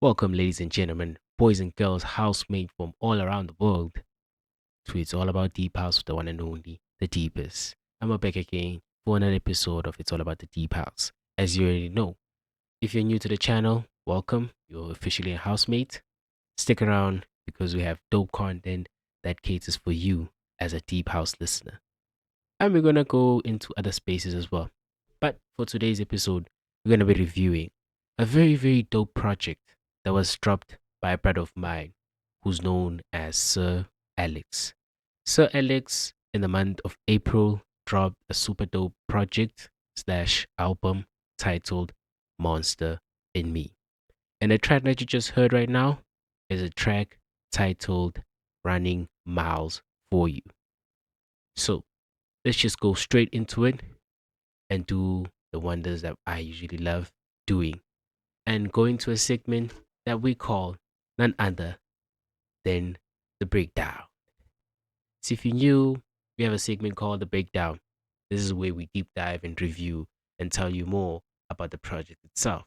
Welcome, ladies and gentlemen, boys and girls, housemates from all around the world, to It's All About Deep House with the one and only, The Deepest. I'm back again for another episode of It's All About the Deep House. As you already know, if you're new to the channel, welcome. You're officially a housemate. Stick around because we have dope content that caters for you as a Deep House listener. And we're going to go into other spaces as well. But for today's episode, we're going to be reviewing a very, very dope project that was dropped by a brother of mine who's known as Sir Alex. Sir Alex, in the month of April, dropped a super dope project / album titled Monster in me. And the track that you just heard right now is a track titled Running Miles for You. So let's just go straight into it and do the wonders that I usually love doing and go into a segment that we call none other than the breakdown. So if you're new, we have a segment called the breakdown. This is where we deep dive and review and tell you more about the project itself.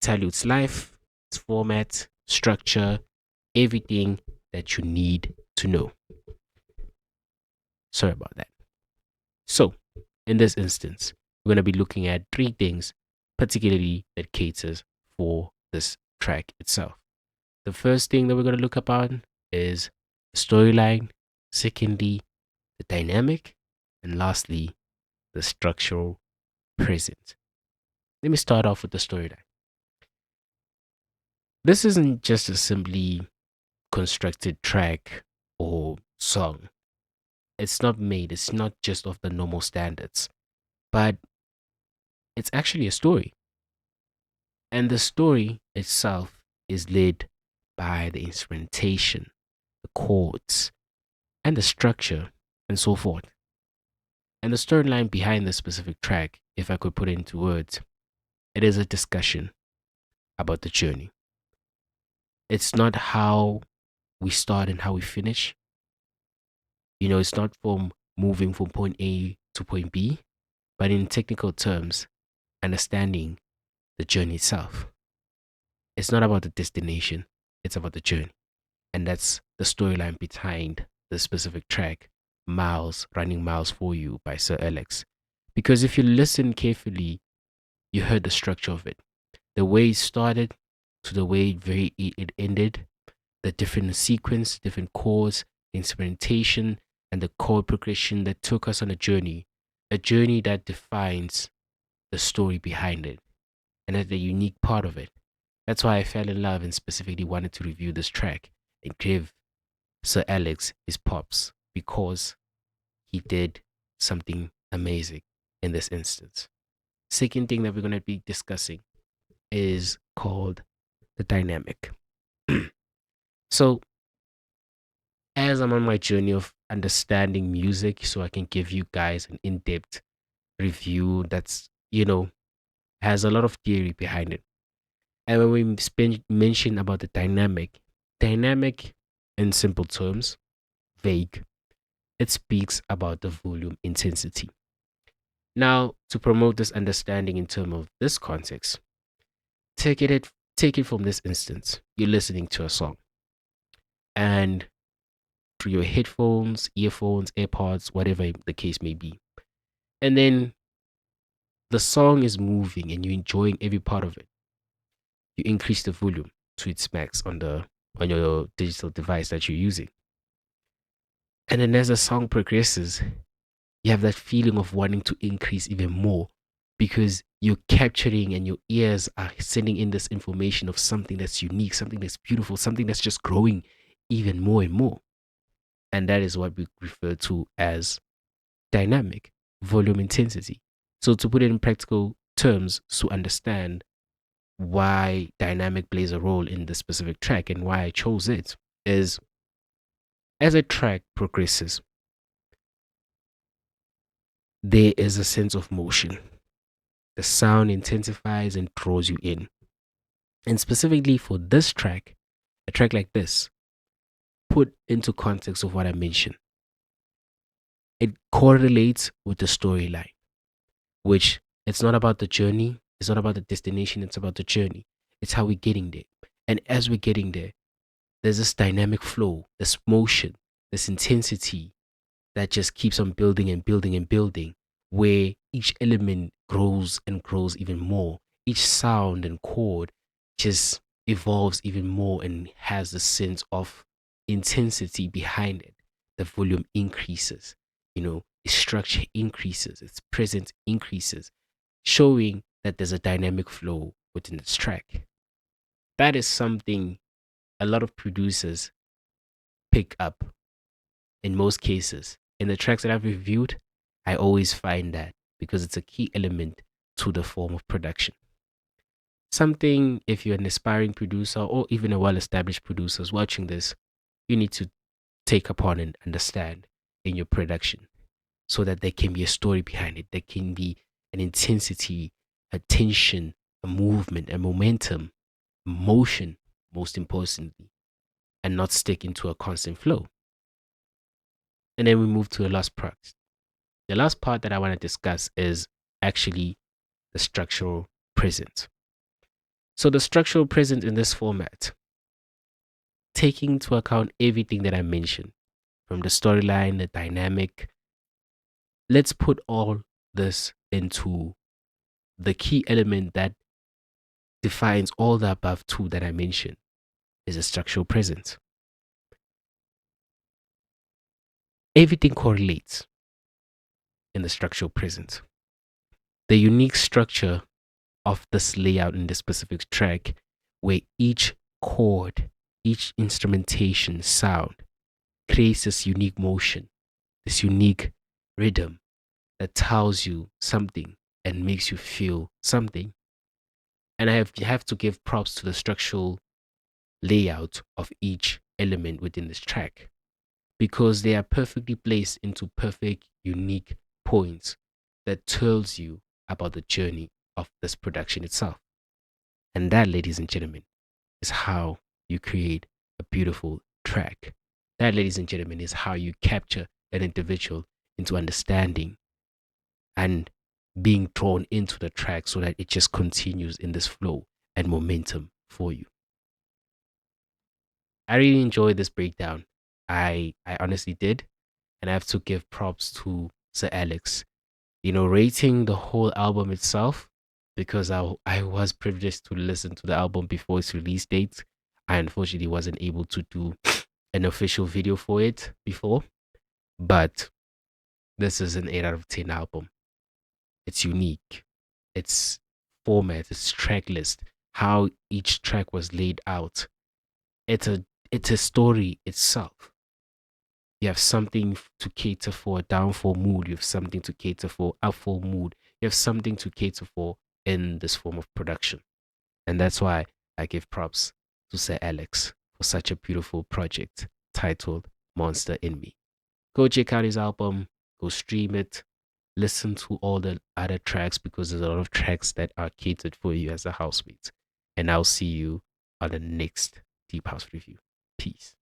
Tell you its life, its format, structure, everything that you need to know. Sorry about that. So, in this instance, we're going to be looking at three things, particularly that caters for this track itself. The first thing that we're going to look upon is the storyline. Secondly, the dynamic. And lastly, the structural present. Let me start off with the storyline. This isn't just a simply constructed track or song. It's not just of the normal standards, but it's actually a story. And the story itself is led by the instrumentation, the chords, and the structure, and so forth. And the storyline behind this specific track, if I could put it into words, it is a discussion about the journey. It's not how we start and how we finish. It's not from moving from point A to point B, but in technical terms, understanding the journey itself. It's not about the destination, it's about the journey. And that's the storyline behind the specific track, Miles, Running Miles for You by Sir Alex. Because if you listen carefully, you heard the structure of it. The way it started to the way it ended, the different sequence, different chords, the instrumentation, and the chord progression that took us on a journey that defines the story behind it, and that's the unique part of it. That's why I fell in love and specifically wanted to review this track and give Sir Alex his props because he did something amazing in this instance. Second thing that we're going to be discussing is called the dynamic. So, as I'm on my journey of understanding music, so I can give you guys an in depth review that's, has a lot of theory behind it. And when we mention about the dynamic in simple terms, vague, it speaks about the volume intensity. Now, to promote this understanding in terms of this context, take it take it from this instance. You're listening to a song, and through your headphones, earphones, AirPods, whatever the case may be, and then the song is moving and you're enjoying every part of it. You increase the volume to its max on your digital device that you're using. And then as the song progresses, you have that feeling of wanting to increase even more because you're capturing and your ears are sending in this information of something that's unique, something that's beautiful, something that's just growing even more and more. And that is what we refer to as dynamic volume intensity. So, to put it in practical terms, to understand why dynamic plays a role in this specific track and why I chose it is as a track progresses, there is a sense of motion. The sound intensifies and draws you in. And specifically for this track, a track like this, put into context of what I mentioned, it correlates with the storyline, which it's not about the journey, it's not about the destination, it's about the journey. It's how we're getting there. And as we're getting there, there's this dynamic flow, this motion, this intensity that just keeps on building and building and building, where each element grows and grows even more. Each sound and chord just evolves even more and has a sense of intensity behind it. The volume increases, its structure increases, its presence increases, showing that there's a dynamic flow within this track. That is something a lot of producers pick up in most cases. In the tracks that I've reviewed, I always find that because it's a key element to the form of production. Something, if you're an aspiring producer or even a well established producer who's watching this, you need to take upon and understand in your production so that there can be a story behind it. There can be an intensity, a tension, a movement, a momentum, motion, most importantly, and not stick into a constant flow. And then we move to the last part. The last part that I want to discuss is actually the structural present. So, the structural present in this format, taking into account everything that I mentioned from the storyline, the dynamic, let's put all this into the key element that defines all the above two that I mentioned is a structural present. Everything correlates in the structural present. The unique structure of this layout in this specific track, where each chord, each instrumentation sound creates this unique motion, this unique rhythm that tells you something and makes you feel something. And I have to give props to the structural layout of each element within this track because they are perfectly placed into perfect, unique points that tells you about the journey of this production itself. And that, ladies and gentlemen, is how you create a beautiful track. That, ladies and gentlemen, is how you capture an individual into understanding and being drawn into the track so that it just continues in this flow and momentum for you. I really enjoyed this breakdown. I honestly did. And I have to give props to Sir Alex, rating the whole album itself because I was privileged to listen to the album before its release date. I unfortunately wasn't able to do an official video for it before, but this is an 8 out of 10 album. It's unique. Its format, its track list, how each track was laid out. It's a story itself. You have something to cater for a downfall mood. You have something to cater for upfall mood. You have something to cater for in this form of production. And that's why I give props to Sir Alex for such a beautiful project titled Monster in Me. Go check out his album, go stream it, listen to all the other tracks because there's a lot of tracks that are catered for you as a housemate. And I'll see you on the next Deep House review. Peace.